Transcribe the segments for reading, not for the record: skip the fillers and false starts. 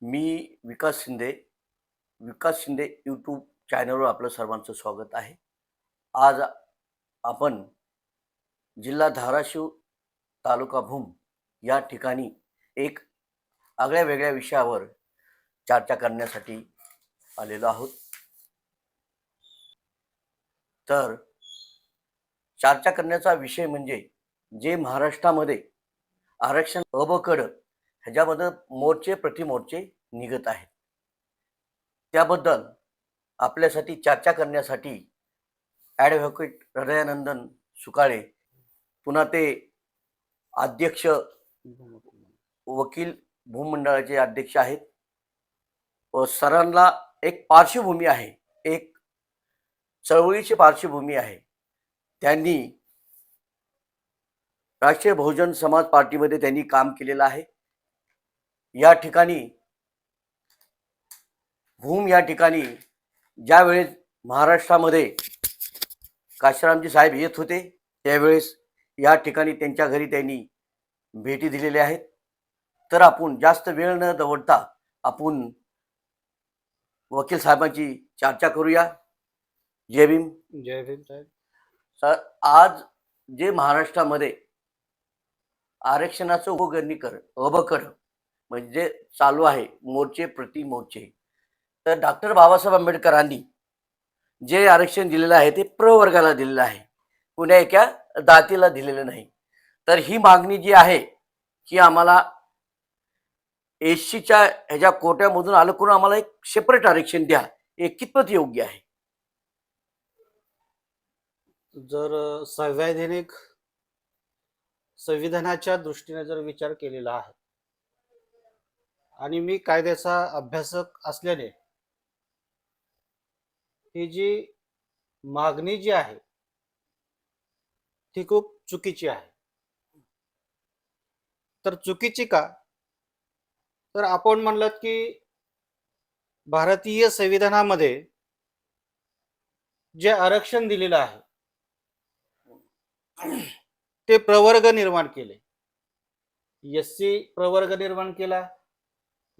मी विकास Shinde YouTube चॅनलवर आपलं सर्वांचं स्वागत आहे. आज आपण जिल्हा धाराशिव, तालुका भूम या ठिकाणी एक आगळ्या वेगळ्या विषयावर चर्चा करण्यासाठी आलेलो आहोत. तर चर्चा करण्याचा विषय म्हणजे जे महाराष्ट्रामध्ये आरक्षण अबकड ह्याच्याबद्दल मोर्चे प्रतिमोर्चे निघत आहेत. त्याबद्दल आपल्यासाठी चर्चा करण्यासाठी ॲडव्होकेट हृदयानंदन सुकाळे, पुन्हा ते अध्यक्ष वकील भूमंडळाचे अध्यक्ष आहेत व सरांना एक पार्श्वभूमी आहे, एक चळवळीची पार्श्वभूमी आहे. त्यांनी राष्ट्रीय बहुजन समाज पार्टीमध्ये त्यांनी काम केलेलं आहे. या ठिकाणी भूम या ठिकाणी ज्यावेळेस महाराष्ट्रामध्ये काशीरामजी साहेब येत होते त्यावेळेस या ठिकाणी त्यांच्या घरी त्यांनी भेटी दिलेल्या आहेत. तर आपण जास्त वेळ न दवडता आपण वकील साहेबांची चर्चा करूया. जय भीम. जय भीम साहेब. सर, आज जे महाराष्ट्रामध्ये आरक्षणाचं अबकड म्हणजे चालू आहे, मोर्चे प्रति मोर्चे. तर डॉक्टर बाबासाहेब आंबेडकरांनी जे आरक्षण दिलेलं आहे ते प्रवर्गाला दिलेलं आहे, कुण्या एका दातीला दिलेलं नाही. तर ही मागणी जी आहे की आम्हाला एससीच्या ह्याच्या कोट्यामधून आलं करून आम्हाला एक सेपरेट आरक्षण द्या, हे कितपत योग्य आहे? जर संविधानाच्या दृष्टीने जर विचार केलेला आहे आणि मी कायद्याचा अभ्यासक असल्याने ही जी मागणी जी आहे ती खूप चुकीची आहे. तर चुकीची का? तर आपण म्हणलं की भारतीय संविधानामध्ये जे आरक्षण दिलेलं आहे ते प्रवर्ग निर्माण केले. एससी प्रवर्ग निर्माण केला,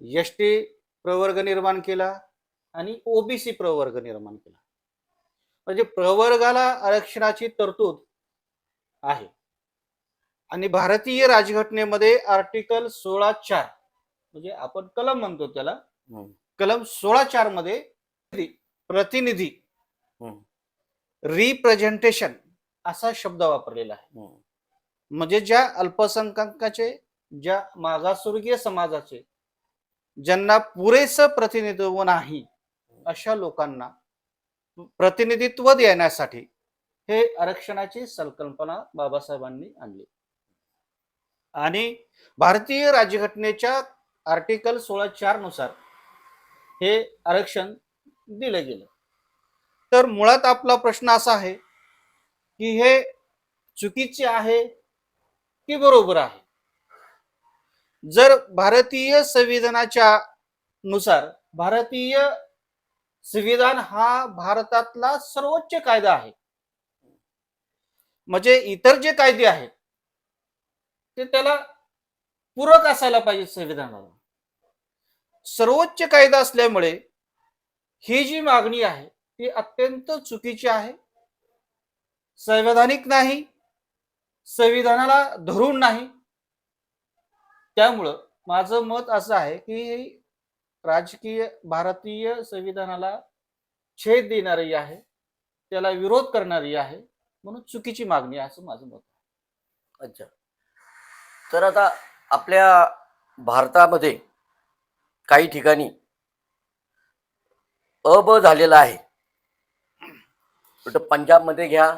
एसटी प्रवर्ग निर्माण केला आणि ओबीसी प्रवर्ग निर्माण केला. म्हणजे प्रवर्गाला आरक्षणाची तरतूद आहे. आणि भारतीय राजघटनेमध्ये आर्टिकल 16(4) म्हणजे आपण कलम म्हणतो त्याला, कलम 16(4) मध्ये प्रतिनिधी रिप्रेझेंटेशन असा शब्द वापरलेला आहे. म्हणजे ज्या अल्पसंख्याकाचे, ज्या मागासवर्गीय समाजाचे, ज्यांना पुरेसं प्रतिनिधित्व नाही अशा लोकांना प्रतिनिधित्व देण्यासाठी हे आरक्षणाची संकल्पना बाबासाहेबांनी आणली. आणि भारतीय राज्यघटनेच्या आर्टिकल 16(4) नुसार हे आरक्षण दिलं गेलं. तर मुळात आपला प्रश्न असा आहे की हे चुकीचे आहे की बरोबर आहे? जर भारतीय संविधानाच्या नुसार भारतीय संविधान हा भारतातला सर्वोच्च कायदा आहे, म्हणजे इतर जे कायदे आहेत ते त्याला पूरक असायला पाहिजे. संविधानाला सर्वोच्च कायदा असल्यामुळे ही जी मागणी आहे ती अत्यंत चुकीची आहे, संवैधानिक नाही, संविधानाला धरून नाही. त्यामुळं माझं मत असं आहे की राजकीय भारतीय संविधानाला छेद देणारी आहे, त्याला विरोध करणारी आहे, म्हणून चुकीची मागणी आहे असं माझं मत आहे. अच्छा, तर आता आपल्या भारतामध्ये काही ठिकाणी झालेला आहे. पंजाबमध्ये घ्या,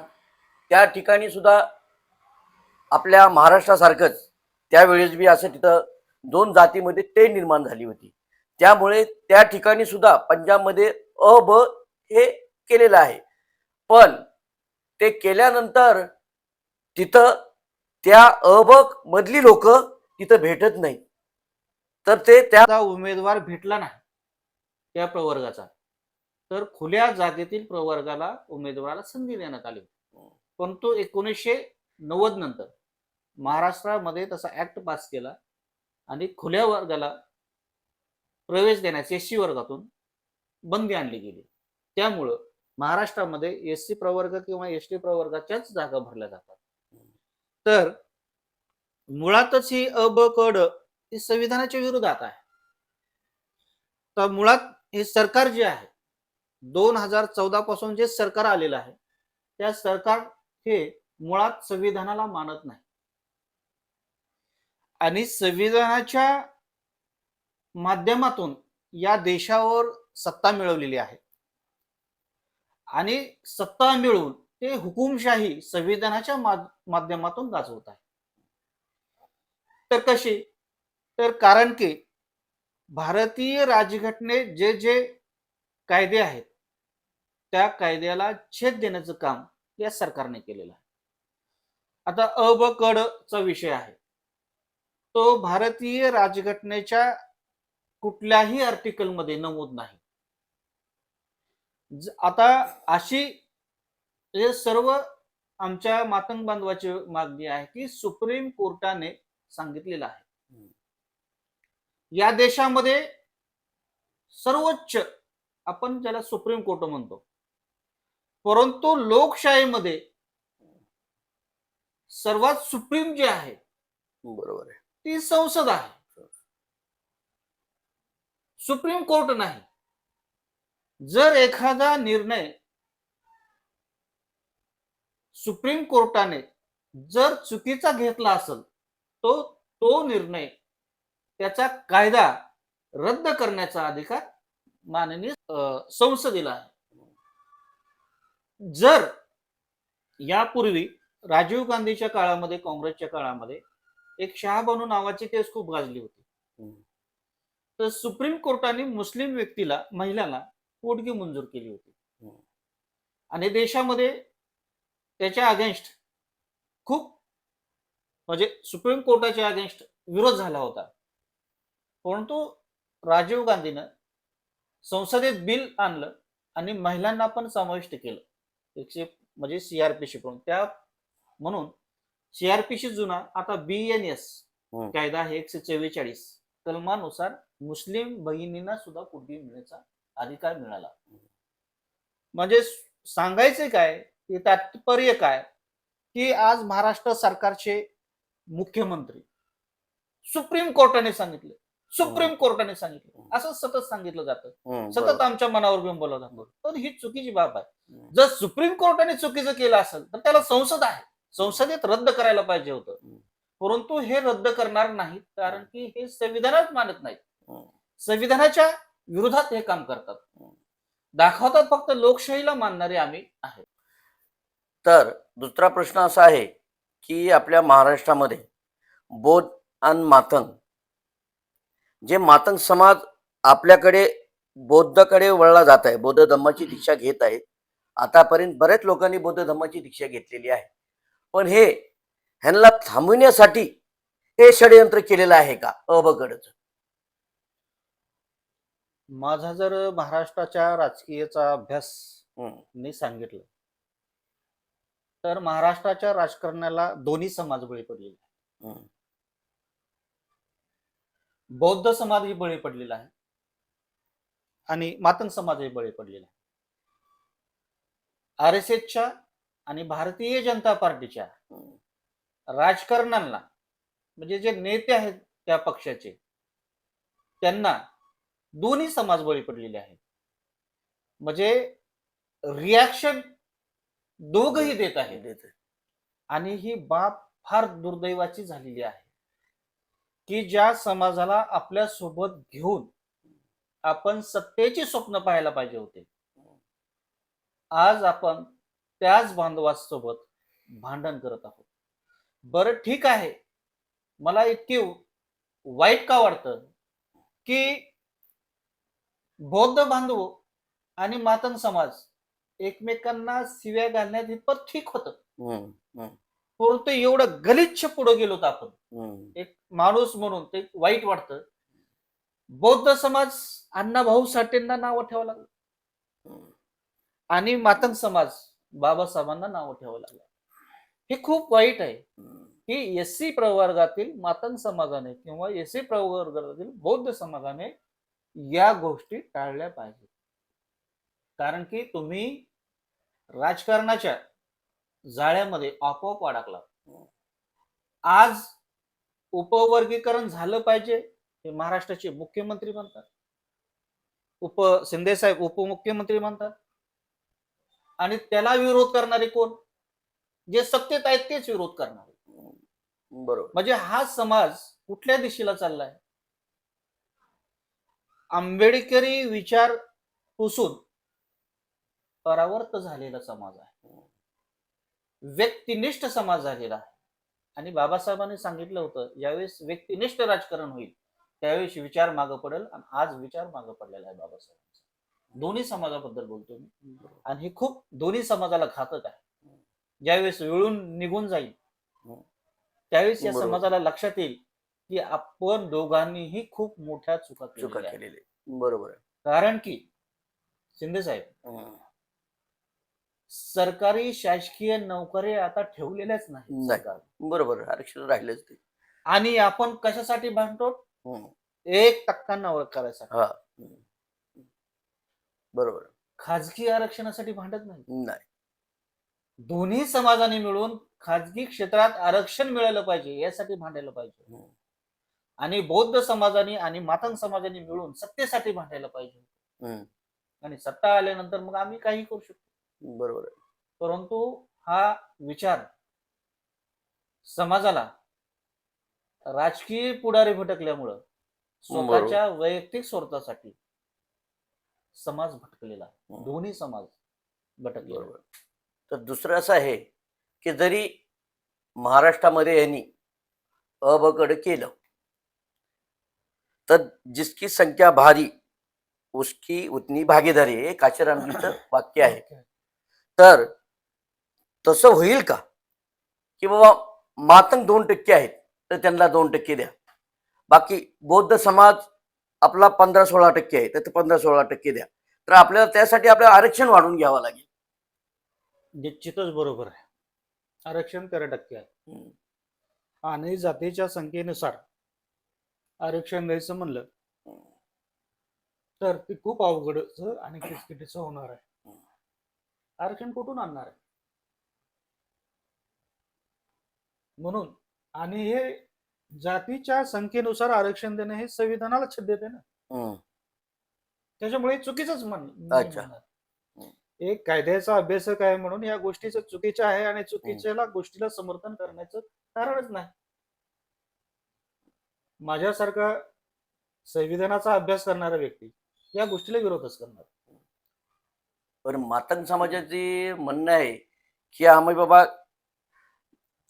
त्या ठिकाणी सुद्धा आपल्या महाराष्ट्रासारखंच त्यावेळेस बी असं तिथं 2 जातीमध्ये ते निर्माण झाली होती. त्यामुळे त्या ठिकाणी सुद्धा पंजाबमध्ये हे केलेलं आहे. पण ते केल्यानंतर तिथं त्या मधली लोक तिथं भेटत नाही. तर ते त्या उमेदवार भेटला नाही त्या प्रवर्गाचा, तर खुल्या जागेतील प्रवर्गाला उमेदवाराला संधी देण्यात आली. परंतु 1990 नंतर महाराष्ट्रामध्ये तसा ऍक्ट पास केला आणि खुल्या वर्गाला प्रवेश देण्यास एससी वर्गातून बंदी आणली गेली. त्यामुळं महाराष्ट्रामध्ये एससी प्रवर्ग किंवा एसटी प्रवर्गाच्याच जागा भरल्या जातात. तर मुळातच ही अ ब क ड ही संविधानाच्या विरोधात आहे. तर मुळात हे सरकार जे आहे 2014 पासून जे सरकार आलेलं आहे त्या सरकार हे मुळात संविधानाला मानत नाही आणि संविधानाच्या माध्यमातून या देशावर सत्ता मिळवलेली आहे आणि सत्ता मिळवून ते हुकुमशाही संविधानाच्या माध्यमातून गाजवत आहे. तर कशी? तर कारण की भारतीय राज्यघटनेत जे जे कायदे आहेत त्या कायद्याला छेद देण्याचं काम या सरकारने केलेलं आहे. आता अ ब क ड चा विषय आहे तो भारतीय राज्यघटनेच्या कुठल्याही आर्टिकल मध्ये नमूद नाही. आता अशी हे सर्व आमच्या मातंग बांधवाची मागणी आहे की सुप्रीम कोर्टाने सांगितलेलं आहे या देशामध्ये सर्वोच्च आपण ज्याला सुप्रीम कोर्ट म्हणतो, परंतु लोकशाहीमध्ये सर्वात सुप्रीम जे आहे बरोबर आहे, ती संसद आहे, सुप्रीम कोर्ट नाही. जर एखादा निर्णय सुप्रीम कोर्टाने जर चुकीचा घेतला असेल तो तो निर्णय त्याचा कायदा रद्द करण्याचा अधिकार माननीय संसदेला आहे. जर यापूर्वी राजीव गांधीच्या काळामध्ये काँग्रेसच्या काळामध्ये एक शहाबानू नावाची केस खूप गाजली होती. तर सुप्रीम कोर्टाने मुस्लिम व्यक्तीला महिलाला पोटगी मंजूर केली होती आणि देशामध्ये त्याच्या अगेन्स्ट खूप म्हणजे सुप्रीम कोर्टाच्या अगेन्स्ट विरोध झाला होता. परंतु राजीव गांधीनं संसदेत बिल आणलं आणि महिलांना पण समाविष्ट केलं म्हणजे सीआरपीसी त्या म्हणून सीआरपीसी जुना आता BNS कायदा आहे 144 कलमानुसार मुस्लिम भगिनींना सुद्धा पोटगी मिळण्याचा अधिकार मिळाला. म्हणजे सांगायचे काय की तात्पर्य काय की आज महाराष्ट्र सरकारचे मुख्यमंत्री सुप्रीम कोर्टाने सांगितलं, सुप्रीम कोर्टाने सांगितलं असं सतत सांगितलं जातं, सतत आमच्या मनावर बिंबवलं जातं. तर ही चुकीची बाब आहे. जर सुप्रीम कोर्टाने चुकीचं केलं असेल तर त्याला संसद आहे, संसदेत रद्द करायला पाहिजे होतं. परंतु हे रद्द करणार नाहीत कारण की हे संविधानात मानत नाहीत, संविधानाच्या विरोधात हे काम करतात, दाखवतात फक्त लोकशाहीला मानणारे आम्ही आहे. तर दुसरा प्रश्न असा आहे की आपल्या महाराष्ट्रामध्ये बौद्ध आणि मातंग जे मातंग समाज आपल्याकडे बौद्धकडे वळला जात आहे, बौद्ध धम्माची दीक्षा घेत आहेत. आतापर्यंत बऱ्याच लोकांनी बौद्ध धम्माची दीक्षा घेतलेली आहे, पण हे ह्यांना थांबविण्यासाठी हे षडयंत्र केलेलं आहे का अबकडचं? माझा जर महाराष्ट्राच्या राजकीयचा अभ्यास मी सांगितलं तर महाराष्ट्राच्या राजकारणाला दोन्ही समाज बळी पडलेले आहे. बौद्ध समाजही बळी पडलेला आहे आणि मातंग समाजही बळी पडलेला आहे. RSSच्या आणि भारतीय जनता पार्टीच्या राजकारणाला म्हणजे जे नेते आहेत त्या पक्षाचे त्यांना दोन्ही समाज बळी पडलेले आहेत. म्हणजे रिॲक्शन दोघही देत आहेत आणि ही बाब फार दुर्दैवाची झालेली आहे की ज्या समाजाला आपल्या सोबत घेऊन आपण सत्तेची स्वप्न पाहायला पाहिजे होते, आज आपण त्याच बांधवासोबत भांडण करत आहोत. बरं ठीक आहे, मला इतके वाईट का वाटतं की बौद्ध बांधव आणि मातंग समाज एकमेकांना शिव्या घालण्यात इतपत ठीक होतं, परंतु एवढं गलिच्छ पुढे गेलो तर आपण एक माणूस म्हणून ते वाईट वाटतं. बौद्ध समाज अण्णाभाऊ साठेंना नावं ठेवावं लागलं आणि मातंग समाज बाबासाहेबांना नावं ठेवावं लागलं. हे खूप वाईट आहे की SC प्रवर्गातील मातंग समाजाने किंवा SC प्रवर्गातील बौद्ध समाजाने या गोष्टी टाळल्या पाहिजेत. कारण की तुम्ही राजकारणाच्या जाळ्यामध्ये आपोआप अडकला. आज उपवर्गीकरण झालं पाहिजे हे महाराष्ट्राचे मुख्यमंत्री म्हणतात, शिंदे साहेब उपमुख्यमंत्री म्हणतात, आणि त्याला विरोध करणारे कोण? जे सत्तेत आहेत तेच विरोध करणारे. बरोबर. म्हणजे हा समाज कुठल्या दिशेला चाललाय? आंबेडकरी विचार पुसून परावर्त झालेला समाज आहे, व्यक्तिनिष्ठ समाज झालेला आहे. आणि बाबासाहेबांनी सांगितलं होतं, ज्यावेळेस व्यक्तिनिष्ठ राजकारण होईल त्यावेळेस विचार मागं पडेल, आणि आज विचार मागं पडलेला आहे बाबासाहेबांचा. दोन्ही समाजाबद्दल बोलतो मी, आणि हे खूप दोन्ही समाजाला घातक आहे. ज्यावेळेस वेळून निघून जाईल त्यावेळेस या बरोबर. समाजाला लक्षात येईल की आपण दोघांनीही खूप मोठ्या चुका चुका केलेल्या आहेत. केलेली. बरोबर आहे. कारण की शिंदे साहेब, सरकारी शासकीय नोकरी आता ठेवलेल्याच नाही नाही. सरकार. बरोबर आहे. आरक्षण राहिलंच ते. आणि आपण कशासाठी भांडतो? हम्म. 1% वर करायसाठी. हा. बरोबर. खाजगी आरक्षणासाठी भांडत नाही. नाही. दोन्ही समाजाने मिळून खाजगी क्षेत्रात आरक्षण मिळालं पाहिजे यासाठी भांडायला पाहिजे. आणि बौद्ध समाजाने आणि मातंग समाजाने मिळून सत्तेसाठी भांडायला पाहिजे. आणि सत्ता आल्यानंतर मग आम्ही काही करू शकतो. बरोबर आहे. परंतु हा विचार समाजाला राजकीय पुढारी भटकल्यामुळं स्वतःच्या वैयक्तिक स्वार्थासाठी समाज भटकलेला आहे. दोन्ही समाज भटकलेला. बरोबर. तर दुसरं असं आहे की जरी महाराष्ट्रामध्ये यांनी अबगड केलं तर जिसकी संख्या भारी उसकी उतनी भागीदारी, हे काशीरामजीचं वाक्य आहे. तर तसं होईल का की बाबा मातंग 2% आहेत तर त्यांना 2% द्या, बाकी बौद्ध समाज आपला 15-16% आहे तर 15-16% द्या, तर आपल्याला त्यासाठी आपल्याला आरक्षण वाढवून घ्यावं लागेल. निश्चितच बरोबर आहे. आरक्षण 13% आहे. आणि जातीच्या संख्येनुसार आरक्षण द्यायचं म्हणलं तर ते खूप अवघडच आणि किचकिटीचं होणार आहे. आरक्षण कुठून आणणार आहे? म्हणून आणि हे जातीच्या संख्येनुसार आरक्षण देणं हे संविधानाला छेद देते ना. त्याच्यामुळे चुकीचंच अच्छा. एक कायद्याचा अभ्यासक आहे म्हणून या गोष्टीचं चुकीचं आहे आणि चुकीच्या गोष्टीला समर्थन करण्याचं कारणच नाही. माझ्यासारखा संविधानाचा अभ्यास करणारा व्यक्ती या गोष्टीला विरोधच करणार. पण मातंग समाजाचे म्हणणं आहे की आम्ही बाबा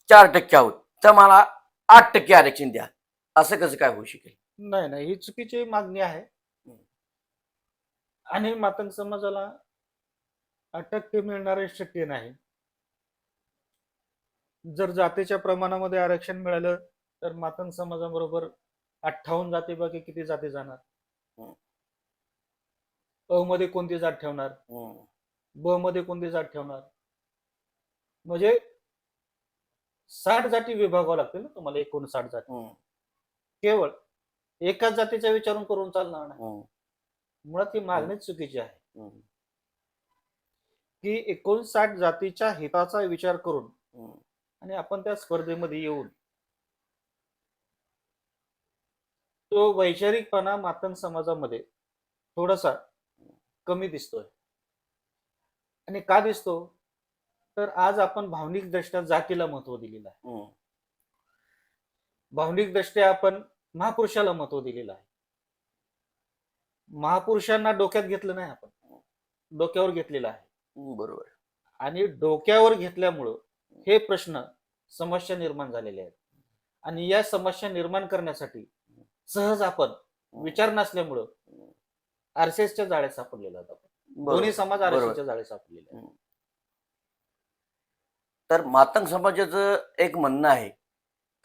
4% आहोत तर मला 8% आरक्षण द्या, असं कसं काय होऊ शकेल? नाही नाही, ही चुकीची मागणी आहे. आणि मातंग समाजाला 8% मिळणारे शक्य नाही. जर जातीच्या प्रमाणामध्ये आरक्षण मिळालं तर मातंग समाजाबरोबर 58 जातीपैकी किती जाती जाणार? अ मध्ये कोणती जात ठेवणार? ब मध्ये कोणती जात ठेवणार? म्हणजे 60 जाती विभागावं लागतील ना तुम्हाला, 59 जाती. केवळ एकाच जातीचा विचारून करून चालणार नाही. मुळात ही मागणीच चुकीची आहे की 59 जातीच्या हिताचा विचार करून आणि आपण त्या स्पर्धेमध्ये येऊन तो वैचारिकपणा मातंग समाजामध्ये थोडासा कमी दिसतोय. आणि का दिसतो? तर आज आपण भावनिक दृष्ट्या जातीला महत्व दिलेलं आहे. भावनिक दृष्ट्या आपण महापुरुषाला महत्व दिलेलं आहे. महापुरुषांना डोक्यात घेतलं नाही, आपण डोक्यावर घेतलेलं आहे. बरोबर. आणि डोक्यावर घेतल्यामुळं हे प्रश्न समस्या निर्माण झालेले आहेत. आणि या समस्या निर्माण करण्यासाठी सहज आपण विचार नसल्यामुळं आरएसएसच्या जाळ्यात सापडलेला आहोत. दोन्ही समाज आरएसएसच्या जाळ्यात सापडलेले आहेत. तर मातंग समाजाचं एक म्हणणं आहे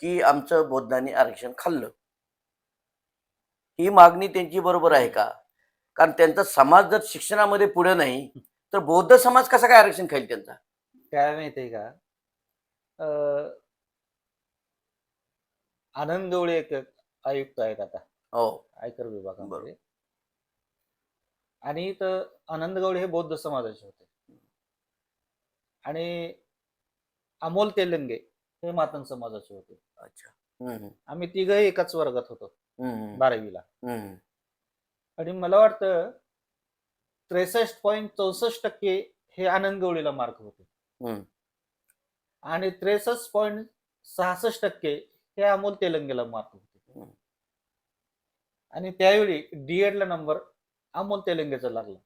की आमचं बौद्धांनी आरक्षण खाल्लं, ही मागणी त्यांची बरोबर आहे का? कारण त्यांचा समाज जर शिक्षणामध्ये पुढे नाही तर बौद्ध समाज कसा काय आरक्षण खाईल त्यांचा? काय माहितीये का, आनंद गवळे एक आयुक्त आहेत आता हो, आयकर विभागामध्ये. आणि तर आनंद गवळी हे बौद्ध समाजाचे होते आणि अमोल तेलंगे हे मातंग समाजाचे होते. अच्छा. हम्म, आम्ही तिघही एकाच वर्गात होतो हम्म, 12वीला. हम्म, आणि मला वाटतं 63.64% हे आनंद गवळीला मार्क होते हम्म, आणि 63.66% हे अमोल तेलंगेला मार्क होते. हम्म. आणि त्यावेळी डीएड ला नंबर अमोल तेलंगेचा लागला.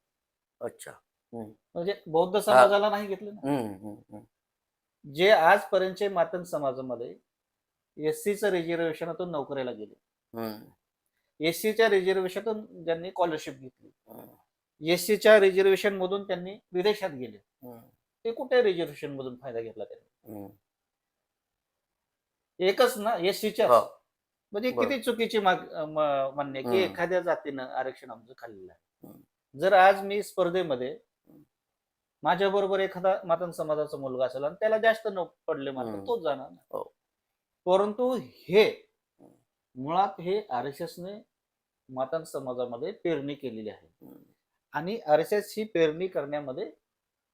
अच्छा. हम्म. म्हणजे बौद्ध हा. समाजाला नाही घेतलं ना. हम्म, हम्म, हम्म, जे आजपर्यंतचे मातंग समाजामध्ये एससीचं रिझर्वेशनातून नोकरीला गेले, हम्म, एससीच्या रिझर्वेशनातून ज्यांनी स्कॉलरशिप घेतली, हम्म, एससीच्या रिझर्वेशन मधून त्यांनी विदेशात गेले, हम्म, ते कुठे रिझर्वेशन मधून फायदा घेतला त्यांनी? हम्म. एकच ना, एससीच्याच. हो, म्हणजे बरोबर. किती चुकीची म्हणणे की हम्म, एखाद्या जातीनं आरक्षण आमचं खाल्लेलं आहे. हम्म, जर आज मी स्पर्धेमध्ये माझ्या बरोबर एखादा मातंग समाजाचा मुलगा असेल आणि त्याला जास्त पडले मार्क, हम्म. तोच जाणार ना. हो. परंतु हे हम्म, मुळात हे आरएसएसने मातंग समाजामध्ये पेरणी केलेली आहे हम्म. आणि आरएसएस ही पेरणी करण्यामध्ये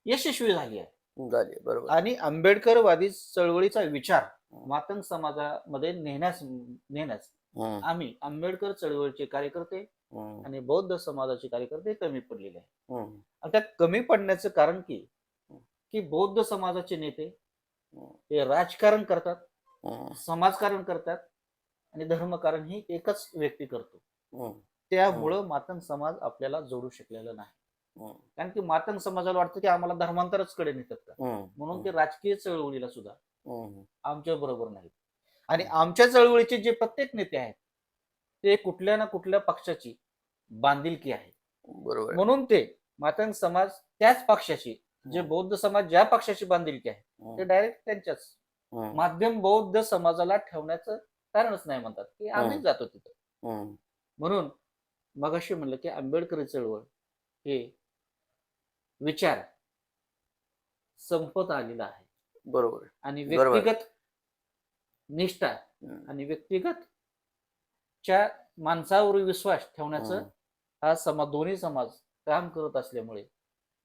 यशस्वी झाली आहे. झाले, बरोबर. आणि आंबेडकरवादी चळवळीचा विचार मातंग समाजामध्ये नेण्यास हम्म, आम्ही आंबेडकर चळवळीचे कार्यकर्ते हम्म, आणि बौद्ध समाजाचे कार्यकर्ते कमी पडलेले आहे. हम्म, आणि त्यात कमी पडण्याचं कारण की बौद्ध समाजाचे नेते हे राजकारण करतात, हम्म, समाजकारण करतात आणि धर्मकारण ही एकच व्यक्ती करतो. हम्म, त्यामुळं मातंग समाज आपल्याला जोडू शकलेला नाही. हम्म, कारण की मातंग समाजाला वाटतं की आम्हाला धर्मांतरच कडे नेतात का, हम्म, म्हणून ते राजकीय चळवळीला सुद्धा हम्म, आमच्या बरोबर नाहीत. आणि आमच्या चळवळीचे जे प्रत्येक नेते आहेत ते कुठल्या ना कुठल्या पक्षाची बांधिलकी आहे. बरोबर. म्हणून ते मातंग समाज त्याच पक्षाची, जे बौद्ध समाज ज्या पक्षाची बांधिलकी आहे ते हम्म, डायरेक्ट त्यांच्याच हम्म, माध्यम बौद्ध समाजाला ठेवण्याचं कारणच नाही, म्हणतात की आम्हीच जातो तिथं. हम्म, म्हणून मगाशी म्हणलं की आंबेडकरी चळवळ हे विचार संपत आलेला आहे बरोबर. आणि बरोबर. व्यक्तिगत निष्ठा हम्म, आणि व्यक्तिगत च्या माणसावर विश्वास ठेवण्याचं हम्म, हा दोन्ही समाज काम करत असल्यामुळे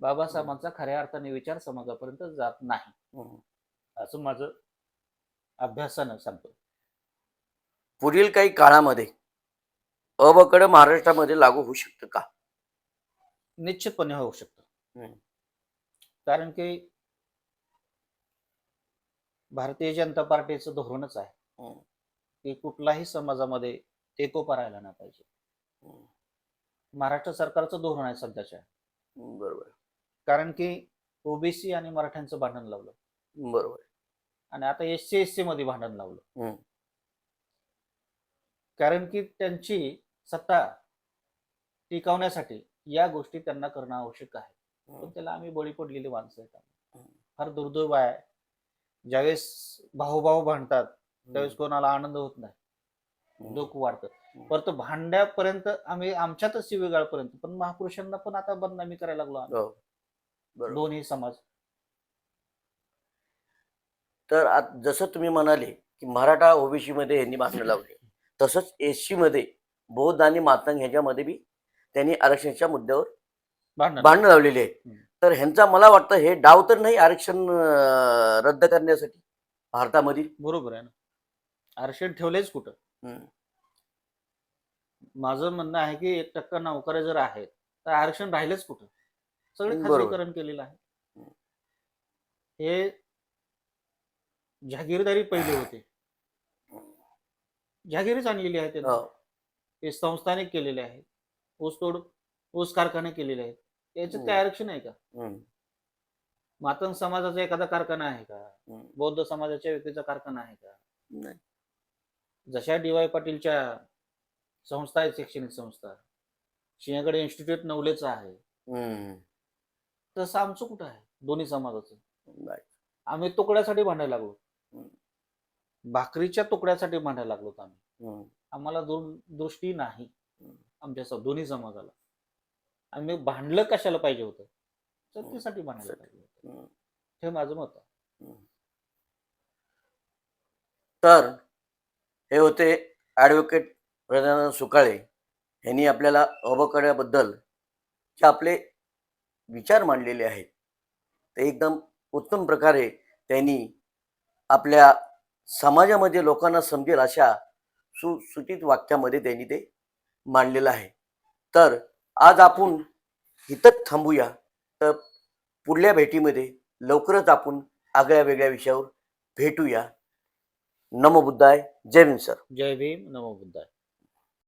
बाबासाहेबांचा खऱ्या अर्थाने विचार समाजापर्यंत जात नाही, हम्म. असं माझं अभ्यासानं सांगतो. पुढील काही काळामध्ये अवकड महाराष्ट्रामध्ये लागू होऊ शकतं का? निश्चितपणे होऊ शकतं. हम्म, कारण की भारतीय जनता पार्टीचं धोरणच आहे हम्म, की कुठलाही समाजामध्ये एकोपा राहायला नाही पाहिजे. हम्म, महाराष्ट्र सरकारचं धोरण आहे सध्याच्या. बरोबर. कारण की ओबीसी आणि मराठ्यांचं भांडण लावलं बरोबर. आणि आता एससी मध्ये भांडण लावलं. हम्म, कारण की त्यांची सत्ता टिकवण्यासाठी या गोष्टी त्यांना करणं आवश्यक आहे. पण त्याला आम्ही बळी पडलेली माणसं आहेत. फार दुर्दैव आहे, ज्यावेळेस भाऊ भांडतात त्यावेळेस कोणाला आनंद होत नाही, दुःख वाढतं. परंतु भांड्यापर्यंत आम्ही आमच्यातच शिवीगाळपर्यंत, पण महापुरुषांना पण आता बदनामी करायला लागलो आम्ही, हो, बरोबर. दोन्ही समाज. तर जसं तुम्ही म्हणाले की मराठा ओबीसी मध्ये यांनी भांडणं लावली, तसंच एससी मध्ये बौद्ध आणि मातंग ह्याच्यामध्ये बी त्यांनी आरक्षणाच्या मुद्द्यावर भांडणं लावलेली आहेत. तर ह्यांचा मला वाटतं हे डाव तर नाही आरक्षण रद्द करण्यासाठी भारतामध्ये. बरोबर आहे ना, आरक्षण ठेवलेच कुठं? हम्म, माझं म्हणणं आहे की 1% नोकऱ्या जर आहेत तर आरक्षण राहिलंच कुठं? सगळे बरोबर. खाजगीकरण केलेलं आहे. हे जहागीरदारी पहिले होते, जहागिरीच आणलेली आहे त्यांनी. हो. हे संस्थानिक केलेले आहेत, ऊसतोड ऊस कारखाने केलेले आहेत. याच्यात काय आरक्षण आहे का? हम्म, मातंग समाजाचा एखादा कारखाना आहे का? हम्म, बौद्ध समाजाच्या व्यक्तीचा कारखाना आहे का? नाही. जशा डी.वाय. पाटीलच्या संस्था आहेत, शैक्षणिक संस्था, सिंहगड इन्स्टिट्यूट नवलेचं आहे, हम्म, तसं आमचं कुठं आहे दोन्ही समाजाचं? नाही. आम्ही तुकड्यासाठी भांडायला लागलो, हम्म, भाकरीच्या तुकड्यासाठी भांडायला लागलो आम्ही. हम्म, आम्हाला दूरदृष्टी नाही हम्म, आमच्या दोन्ही समाजाला. आम्ही भांडलं कशाला पाहिजे होतं? सत्तेसाठी भांडायला पाहिजे होतं, हम्म, हे माझं मत आहे. हम्म. तर हे होते ॲडव्होकेट प्रधान सुकाळे यांनी आपल्याला अवकड्याबद्दल जे आपले विचार मांडलेले आहेत ते एकदम उत्तम प्रकारे त्यांनी आपल्या समाजामध्ये लोकांना समजेल अशा सुसूचित वाक्यामध्ये त्यांनी ते मांडलेलं आहे. तर आज आपण इथंच थांबूया. तर पुढल्या भेटीमध्ये लवकरच आपण आगळ्या वेगळ्या विषयावर भेटूया. नमो बुद्धाय. जय भीम सर. जय भीम. नमो बुद्धाय.